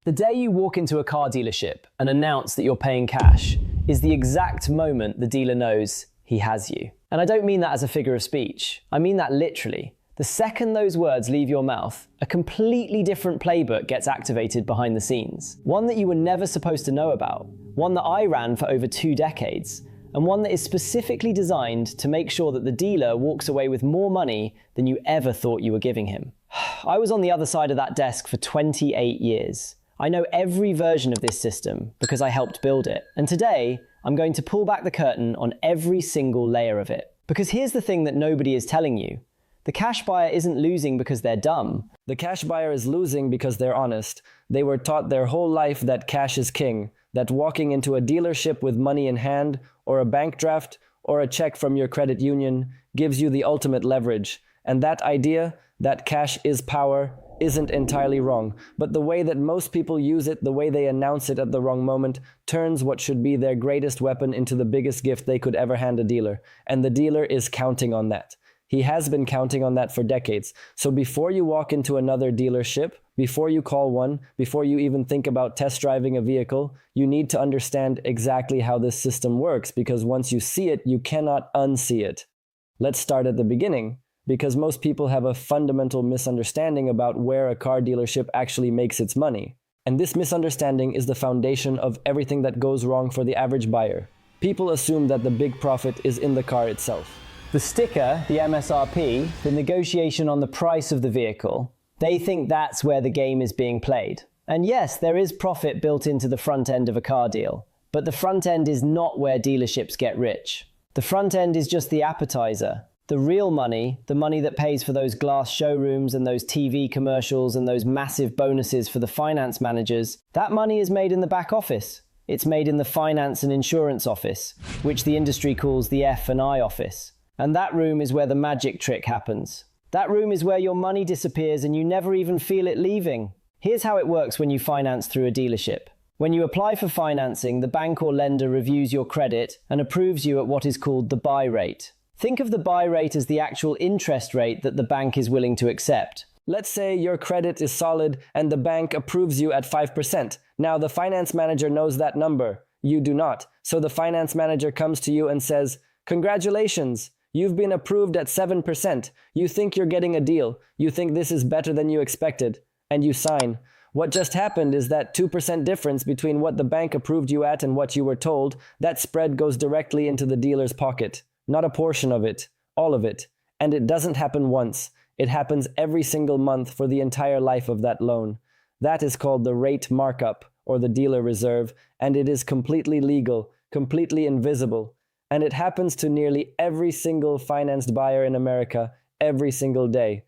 The day you walk into a car dealership and announce that you're paying cash is the exact moment the dealer knows he has you. And I don't mean that as a figure of speech. I mean that literally. The second those words leave your mouth, a completely different playbook gets activated behind the scenes. One that you were never supposed to know about. One that I ran for over 2 decades. And one that is specifically designed to make sure that the dealer walks away with more money than you ever thought you were giving him. I was on the other side of that desk for 28 years. I know every version of this system because I helped build it. And today, I'm going to pull back the curtain on every single layer of it. Because here's the thing that nobody is telling you. The cash buyer isn't losing because they're dumb. The cash buyer is losing because they're honest. They were taught their whole life that cash is king, that walking into a dealership with money in hand, or a bank draft, or a check from your credit union gives you the ultimate leverage. And that idea, that cash is power, isn't entirely wrong. But the way that most people use it, the way they announce it at the wrong moment, turns what should be their greatest weapon into the biggest gift they could ever hand a dealer. And the dealer is counting on that. He has been counting on that for decades. So before you walk into another dealership, before you call one, before you even think about test driving a vehicle, you need to understand exactly how this system works, because once you see it, you cannot unsee it. Let's start at the beginning, because most people have a fundamental misunderstanding about where a car dealership actually makes its money. And this misunderstanding is the foundation of everything that goes wrong for the average buyer. People assume that the big profit is in the car itself. The sticker, the MSRP, the negotiation on the price of the vehicle, they think that's where the game is being played. And yes, there is profit built into the front end of a car deal, but the front end is not where dealerships get rich. The front end is just the appetizer. The real money, the money that pays for those glass showrooms and those TV commercials and those massive bonuses for the finance managers, that money is made in the back office. It's made in the finance and insurance office, which the industry calls the F&I office. And that room is where the magic trick happens. That room is where your money disappears and you never even feel it leaving. Here's how it works when you finance through a dealership. When you apply for financing, the bank or lender reviews your credit and approves you at what is called the buy rate. Think of the buy rate as the actual interest rate that the bank is willing to accept. Let's say your credit is solid and the bank approves you at 5%. Now the finance manager knows that number. You do not. So the finance manager comes to you and says, "Congratulations! You've been approved at 7%. You think you're getting a deal. You think this is better than you expected. And you sign. What just happened is that 2% difference between what the bank approved you at and what you were told, that spread goes directly into the dealer's pocket. Not a portion of it. All of it. And it doesn't happen once. It happens every single month for the entire life of that loan. That is called the rate markup, or the dealer reserve, and it is completely legal, completely invisible. And it happens to nearly every single financed buyer in America every single day.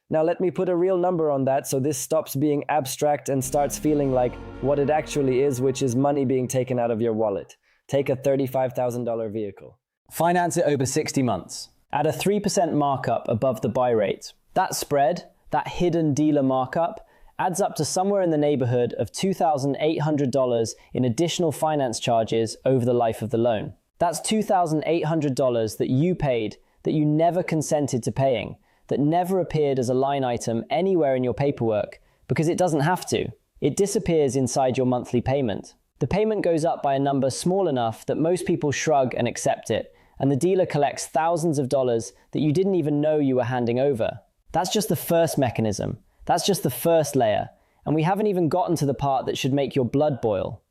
Now let me put a real number on that so this stops being abstract and starts feeling like what it actually is, which is money being taken out of your wallet. Take a $35,000 vehicle. Finance it over 60 months. At a 3% markup above the buy rate. That spread, that hidden dealer markup, adds up to somewhere in the neighborhood of $2,800 in additional finance charges over the life of the loan. That's $2,800 that you paid, that you never consented to paying, that never appeared as a line item anywhere in your paperwork, because it doesn't have to. It disappears inside your monthly payment. The payment goes up by a number small enough that most people shrug and accept it, and the dealer collects thousands of dollars that you didn't even know you were handing over. That's just the first mechanism. That's just the first layer, and we haven't even gotten to the part that should make your blood boil.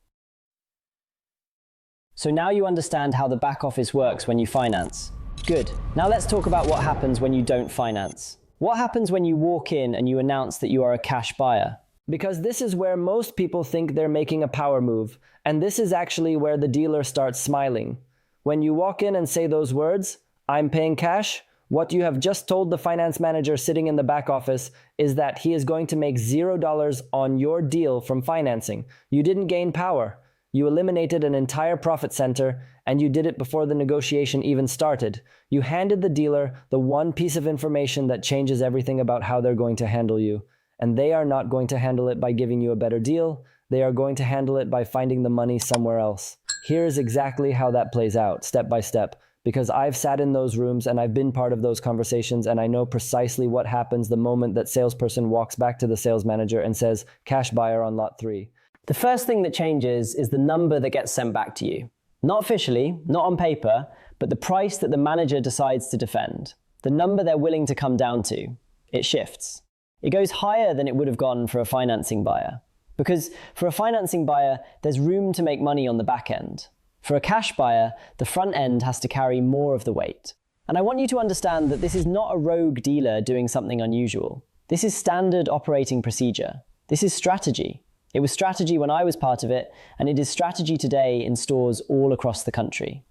So now you understand how the back office works when you finance. Good. Now let's talk about what happens when you don't finance. What happens when you walk in and you announce that you are a cash buyer? Because this is where most people think they're making a power move, and this is actually where the dealer starts smiling. When you walk in and say those words, "I'm paying cash," what you have just told the finance manager sitting in the back office is that he is going to make $0 on your deal from financing. You didn't gain power. You eliminated an entire profit center, and you did it before the negotiation even started. You handed the dealer the one piece of information that changes everything about how they're going to handle you. And they are not going to handle it by giving you a better deal. They are going to handle it by finding the money somewhere else. Here is exactly how that plays out, step by step. because I've sat in those rooms and I've been part of those conversations, and I know precisely what happens the moment that salesperson walks back to the sales manager and says, cash buyer on lot 3. The first thing that changes is the number that gets sent back to you. Not officially, not on paper, but the price that the manager decides to defend. The number they're willing to come down to. It shifts. It goes higher than it would have gone for a financing buyer. Because for a financing buyer, there's room to make money on the back end. For a cash buyer, the front end has to carry more of the weight. And I want you to understand that this is not a rogue dealer doing something unusual. This is standard operating procedure. This is strategy. It was strategy when I was part of it, and it is strategy today in stores all across the country.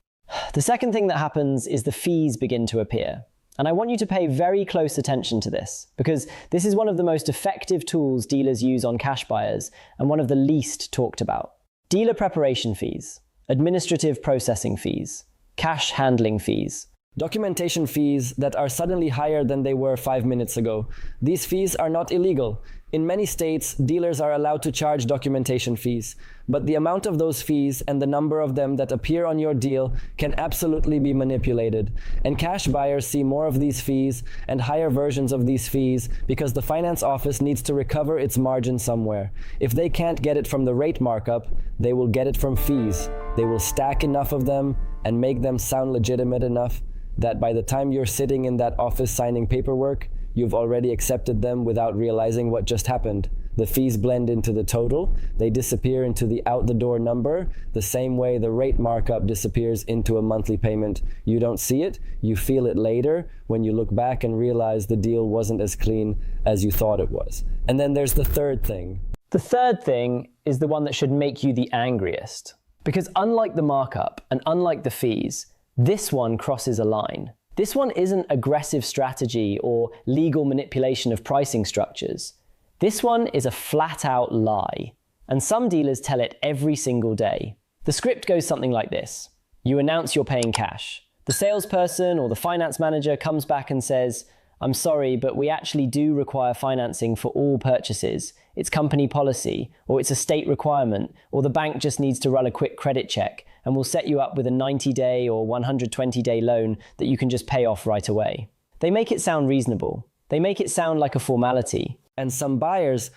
The second thing that happens is the fees begin to appear. And I want you to pay very close attention to this, because this is one of the most effective tools dealers use on cash buyers and one of the least talked about. Dealer preparation fees, administrative processing fees, cash handling fees. Documentation fees that are suddenly higher than they were 5 minutes ago. These fees are not illegal. In many states, dealers are allowed to charge documentation fees, but the amount of those fees and the number of them that appear on your deal can absolutely be manipulated. And cash buyers see more of these fees and higher versions of these fees because the finance office needs to recover its margin somewhere. If they can't get it from the rate markup, they will get it from fees. They will stack enough of them and make them sound legitimate enough that by the time you're sitting in that office signing paperwork, you've already accepted them without realizing what just happened. The fees blend into the total. They disappear into the out-the-door number, the same way the rate markup disappears into a monthly payment. You don't see it, you feel it later when you look back and realize the deal wasn't as clean as you thought it was. And then there's the third thing. The third thing is the one that should make you the angriest. Because unlike the markup and unlike the fees, this one crosses a line. This one isn't aggressive strategy or legal manipulation of pricing structures. This one is a flat-out lie. And some dealers tell it every single day. The script goes something like this. You announce you're paying cash. The salesperson or the finance manager comes back and says, I'm sorry, but we actually do require financing for all purchases. It's company policy, or it's a state requirement, or the bank just needs to run a quick credit check, and we'll set you up with a 90-day or 120-day loan that you can just pay off right away. They make it sound reasonable. They make it sound like a formality. And some buyers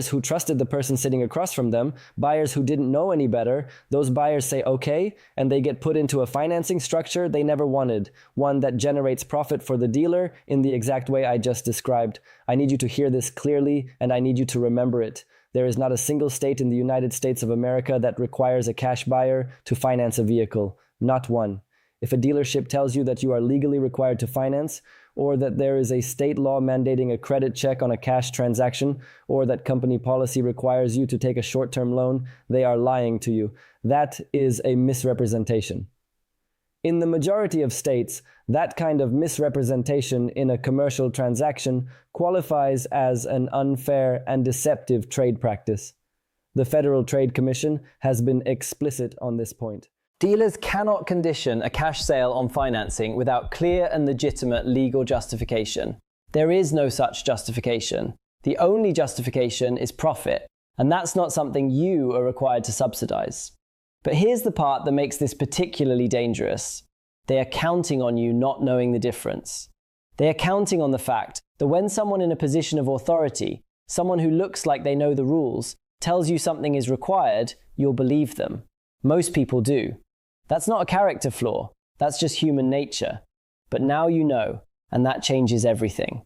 who trusted the person sitting across from them, buyers who didn't know any better, those buyers say okay, and they get put into a financing structure they never wanted, one that generates profit for the dealer in the exact way I just described. I need you to hear this clearly, and I need you to remember it. There is not a single state in the United States of America that requires a cash buyer to finance a vehicle. Not one. If a dealership tells you that you are legally required to finance, or that there is a state law mandating a credit check on a cash transaction, or that company policy requires you to take a short-term loan, they are lying to you. That is a misrepresentation. In the majority of states, that kind of misrepresentation in a commercial transaction qualifies as an unfair and deceptive trade practice. The Federal Trade Commission has been explicit on this point. Dealers cannot condition a cash sale on financing without clear and legitimate legal justification. There is no such justification. The only justification is profit, and that's not something you are required to subsidize. But here's the part that makes this particularly dangerous. They are counting on you not knowing the difference. They are counting on the fact that when someone in a position of authority, someone who looks like they know the rules, tells you something is required, you'll believe them. Most people do. That's not a character flaw. That's just human nature. But now you know, and that changes everything.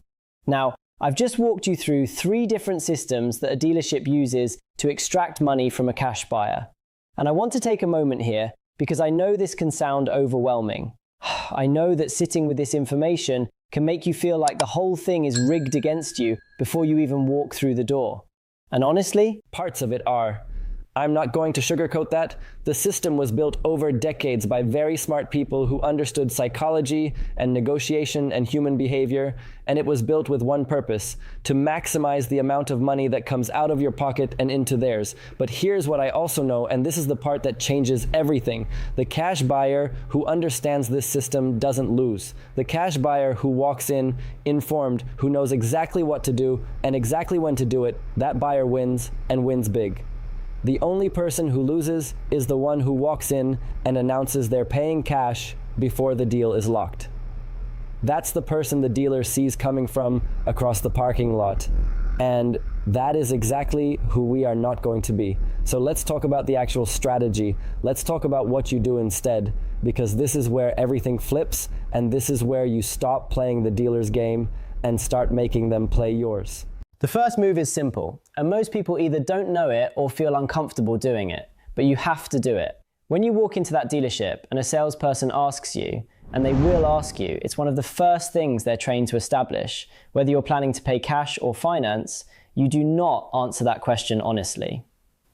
Now, I've just walked you through 3 different systems that a dealership uses to extract money from a cash buyer. And I want to take a moment here because I know this can sound overwhelming. I know that sitting with this information can make you feel like the whole thing is rigged against you before you even walk through the door. And honestly, parts of it are. I'm not going to sugarcoat that. The system was built over decades by very smart people who understood psychology and negotiation and human behavior, and it was built with one purpose: to maximize the amount of money that comes out of your pocket and into theirs. But here's what I also know, and this is the part that changes everything. The cash buyer who understands this system doesn't lose. The cash buyer who walks in informed, who knows exactly what to do and exactly when to do it, that buyer wins, and wins big. The only person who loses is the one who walks in and announces they're paying cash before the deal is locked. That's the person the dealer sees coming from across the parking lot. And that is exactly who we are not going to be. So let's talk about the actual strategy. Let's talk about what you do instead, because this is where everything flips, and this is where you stop playing the dealer's game and start making them play yours. The first move is simple, and most people either don't know it or feel uncomfortable doing it, but you have to do it. When you walk into that dealership and a salesperson asks you, and they will ask you, it's one of the first things they're trained to establish. Whether you're planning to pay cash or finance, you do not answer that question honestly.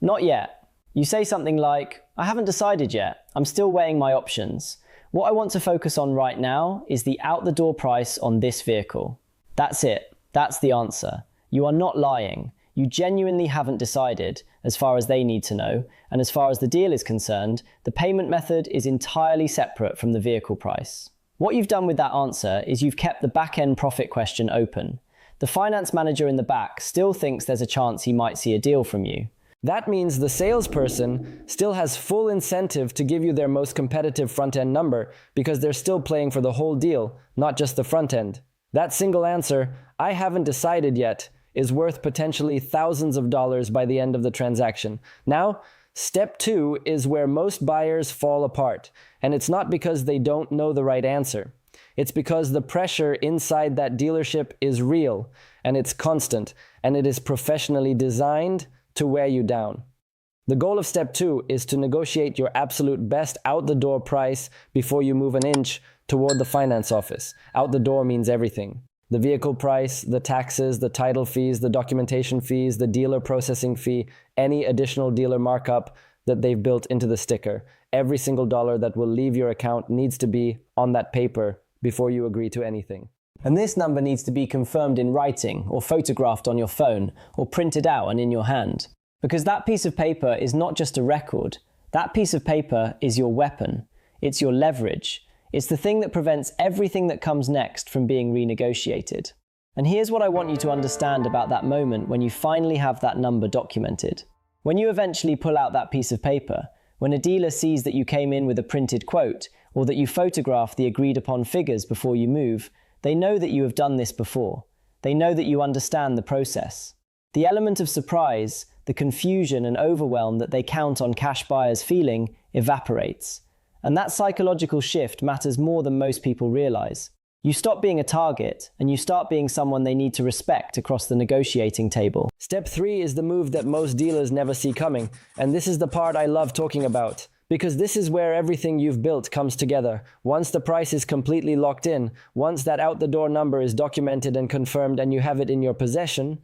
Not yet. You say something like, I haven't decided yet. I'm still weighing my options. What I want to focus on right now is the out-the-door price on this vehicle. That's it. That's the answer. You are not lying. You genuinely haven't decided, as far as they need to know, and as far as the deal is concerned, the payment method is entirely separate from the vehicle price. What you've done with that answer is you've kept the back-end profit question open. The finance manager in the back still thinks there's a chance he might see a deal from you. That means the salesperson still has full incentive to give you their most competitive front-end number because they're still playing for the whole deal, not just the front end. That single answer, I haven't decided yet, is worth potentially thousands of dollars by the end of the transaction. Now, step 2 is where most buyers fall apart, and it's not because they don't know the right answer. It's because the pressure inside that dealership is real, and it's constant, and it is professionally designed to wear you down. The goal of step 2 is to negotiate your absolute best out-the-door price before you move an inch toward the finance office. Out the door means everything. The vehicle price, the taxes, the title fees, the documentation fees, the dealer processing fee, any additional dealer markup that they've built into the sticker. Every single dollar that will leave your account needs to be on that paper before you agree to anything. And this number needs to be confirmed in writing or photographed on your phone or printed out and in your hand. Because that piece of paper is not just a record. That piece of paper is your weapon. It's your leverage. It's the thing that prevents everything that comes next from being renegotiated. And here's what I want you to understand about that moment when you finally have that number documented. When you eventually pull out that piece of paper, when a dealer sees that you came in with a printed quote, or that you photograph the agreed upon figures before you move, they know that you have done this before. They know that you understand the process. The element of surprise, the confusion and overwhelm that they count on cash buyers feeling, evaporates. And that psychological shift matters more than most people realize. You stop being a target, and you start being someone they need to respect across the negotiating table. Step 3 is the move that most dealers never see coming, and this is the part I love talking about. Because this is where everything you've built comes together. Once the price is completely locked in, once that out-the-door number is documented and confirmed and you have it in your possession,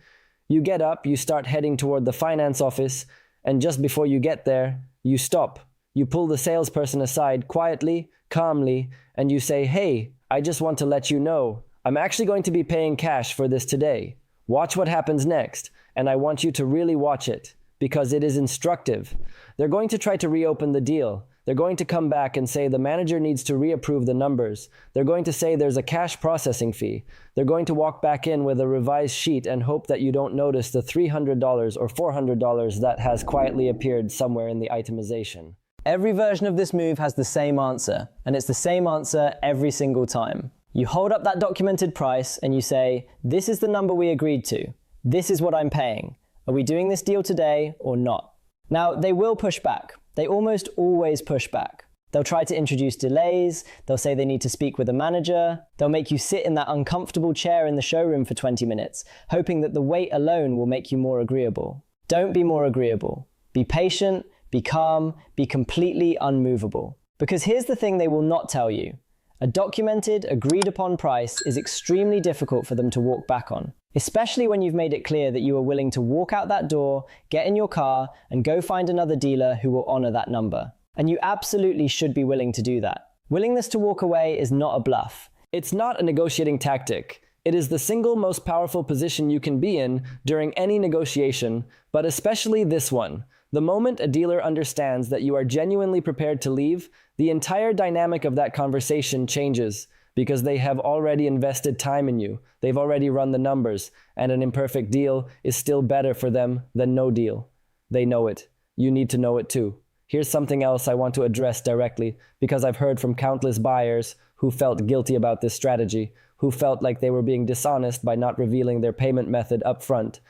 you get up, you start heading toward the finance office, and just before you get there, you stop. You pull the salesperson aside quietly, calmly, and you say, hey, I just want to let you know, I'm actually going to be paying cash for this today. Watch what happens next, and I want you to really watch it, because it is instructive. They're going to try to reopen the deal. They're going to come back and say the manager needs to reapprove the numbers. They're going to say there's a cash processing fee. They're going to walk back in with a revised sheet and hope that you don't notice the $300 or $400 that has quietly appeared somewhere in the itemization. Every version of this move has the same answer, and it's the same answer every single time. You hold up that documented price and you say, this is the number we agreed to. This is what I'm paying. Are we doing this deal today or not? Now, they will push back. They almost always push back. They'll try to introduce delays. They'll say they need to speak with a manager. They'll make you sit in that uncomfortable chair in the showroom for 20 minutes, hoping that the wait alone will make you more agreeable. Don't be more agreeable. Be patient. Be calm, be completely unmovable. Because here's the thing they will not tell you. A documented, agreed upon price is extremely difficult for them to walk back on, especially when you've made it clear that you are willing to walk out that door, get in your car, and go find another dealer who will honor that number. And you absolutely should be willing to do that. Willingness to walk away is not a bluff. It's not a negotiating tactic. It is the single most powerful position you can be in during any negotiation, but especially this one. The moment a dealer understands that you are genuinely prepared to leave, the entire dynamic of that conversation changes because they have already invested time in you. They've already run the numbers, and an imperfect deal is still better for them than no deal. They know it. you need to know it too. Here's something else I want to address directly, because I've heard from countless buyers who felt guilty about this strategy, who felt like they were being dishonest by not revealing their payment method up front.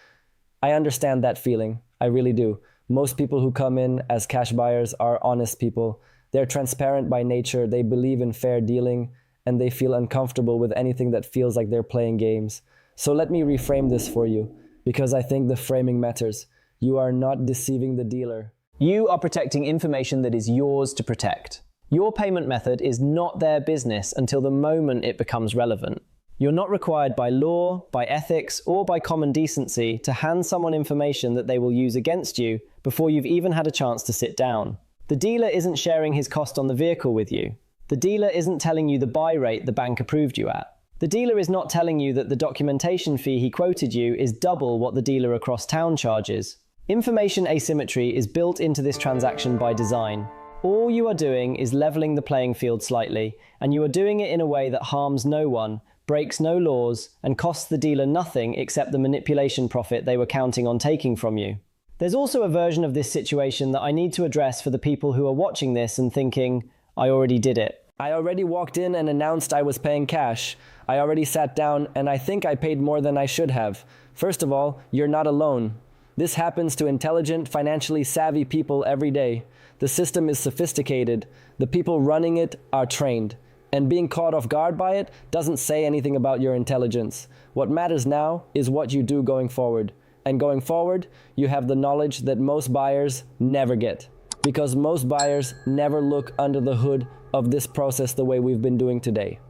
I understand that feeling. I really do. Most people who come in as cash buyers are honest people. They're transparent by nature, they believe in fair dealing, and they feel uncomfortable with anything that feels like they're playing games. So let me reframe this for you, because I think the framing matters. You are not deceiving the dealer. You are protecting information that is yours to protect. Your payment method is not their business until the moment it becomes relevant. You're not required by law, by ethics, or by common decency to hand someone information that they will use against you before you've even had a chance to sit down. The dealer isn't sharing his cost on the vehicle with you. The dealer isn't telling you the buy rate the bank approved you at. The dealer is not telling you that the documentation fee he quoted you is double what the dealer across town charges. Information asymmetry is built into this transaction by design. All you are doing is leveling the playing field slightly, and you are doing it in a way that harms no one, breaks no laws, and costs the dealer nothing except the manipulation profit they were counting on taking from you. There's also a version of this situation that I need to address for the people who are watching this and thinking, I already did it. I already walked in and announced I was paying cash. I already sat down and I think I paid more than I should have. First of all, you're not alone. This happens to intelligent, financially savvy people every day. The system is sophisticated. The people running it are trained. And being caught off guard by it doesn't say anything about your intelligence. What matters now is what you do going forward. And going forward, you have the knowledge that most buyers never get. Because most buyers never look under the hood of this process the way we've been doing today.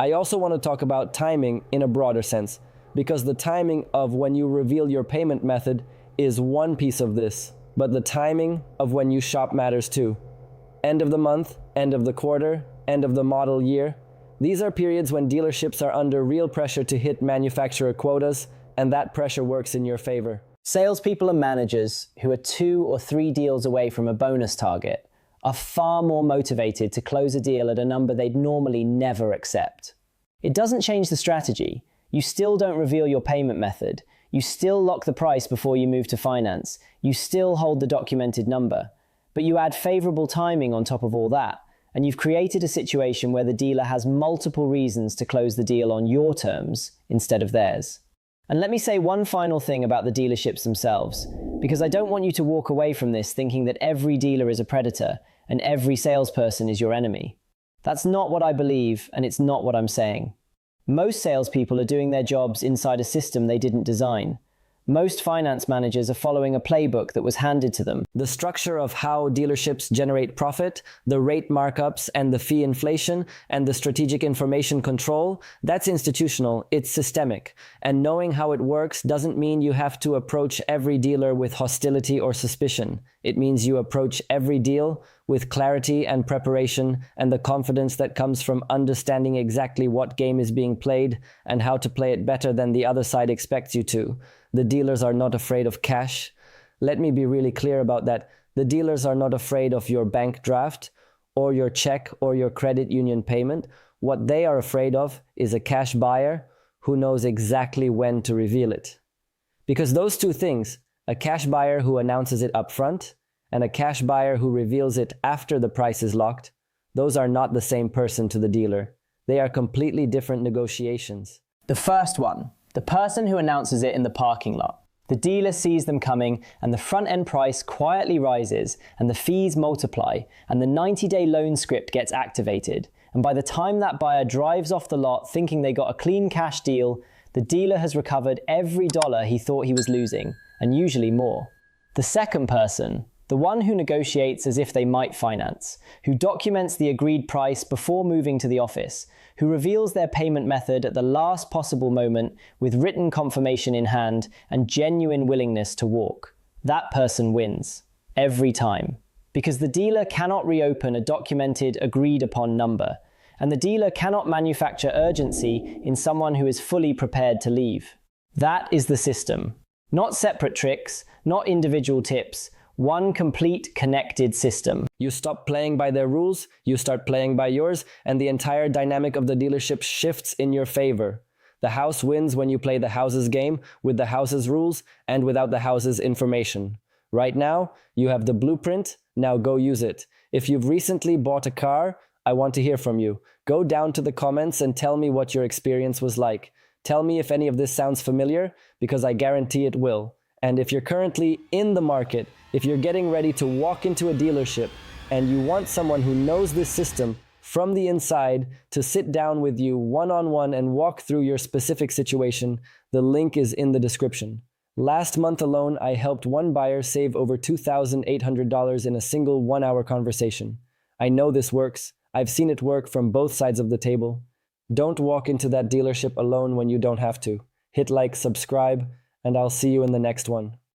I also want to talk about timing in a broader sense, because the timing of when you reveal your payment method is one piece of this, but the timing of when you shop matters too. End of the month, end of the quarter, end of the model year. These are periods when dealerships are under real pressure to hit manufacturer quotas, and that pressure works in your favor. Salespeople and managers who are 2 or 3 deals away from a bonus target are far more motivated to close a deal at a number they'd normally never accept. It doesn't change the strategy. You still don't reveal your payment method. You still lock the price before you move to finance. You still hold the documented number. But you add favorable timing on top of all that, and you've created a situation where the dealer has multiple reasons to close the deal on your terms instead of theirs. And let me say one final thing about the dealerships themselves, because I don't want you to walk away from this thinking that every dealer is a predator and every salesperson is your enemy. That's not what I believe, and it's not what I'm saying. Most salespeople are doing their jobs inside a system they didn't design. Most finance managers are following a playbook that was handed to them. The structure of how dealerships generate profit, the rate markups and the fee inflation, and the strategic information control, that's institutional, it's systemic. And knowing how it works doesn't mean you have to approach every dealer with hostility or suspicion. It means you approach every deal with clarity and preparation and the confidence that comes from understanding exactly what game is being played and how to play it better than the other side expects you to. The dealers are not afraid of cash. Let me be really clear about that. The dealers are not afraid of your bank draft or your check or your credit union payment. What they are afraid of is a cash buyer who knows exactly when to reveal it. Because those two things, a cash buyer who announces it up front and a cash buyer who reveals it after the price is locked, those are not the same person to the dealer. They are completely different negotiations. The first one, the person who announces it in the parking lot. The dealer sees them coming and the front-end price quietly rises and the fees multiply and the 90-day loan script gets activated. And by the time that buyer drives off the lot thinking they got a clean cash deal, the dealer has recovered every dollar he thought he was losing, and usually more. The second person, the one who negotiates as if they might finance, who documents the agreed price before moving to the office, who reveals their payment method at the last possible moment with written confirmation in hand and genuine willingness to walk. That person wins. Every time. Because the dealer cannot reopen a documented, agreed-upon number, and the dealer cannot manufacture urgency in someone who is fully prepared to leave. That is the system. Not separate tricks, not individual tips, one complete connected system. You stop playing by their rules, you start playing by yours, and the entire dynamic of the dealership shifts in your favor. The house wins when you play the house's game with the house's rules and without the house's information. Right now, you have the blueprint, now go use it. If you've recently bought a car, I want to hear from you. Go down to the comments and tell me what your experience was like. Tell me if any of this sounds familiar, because I guarantee it will. And if you're currently in the market, if you're getting ready to walk into a dealership, and you want someone who knows this system from the inside to sit down with you one-on-one and walk through your specific situation, the link is in the description. Last month alone, I helped one buyer save over $2,800 in a single 1-hour conversation. I know this works. I've seen it work from both sides of the table. Don't walk into that dealership alone when you don't have to. Hit like, subscribe, and I'll see you in the next one.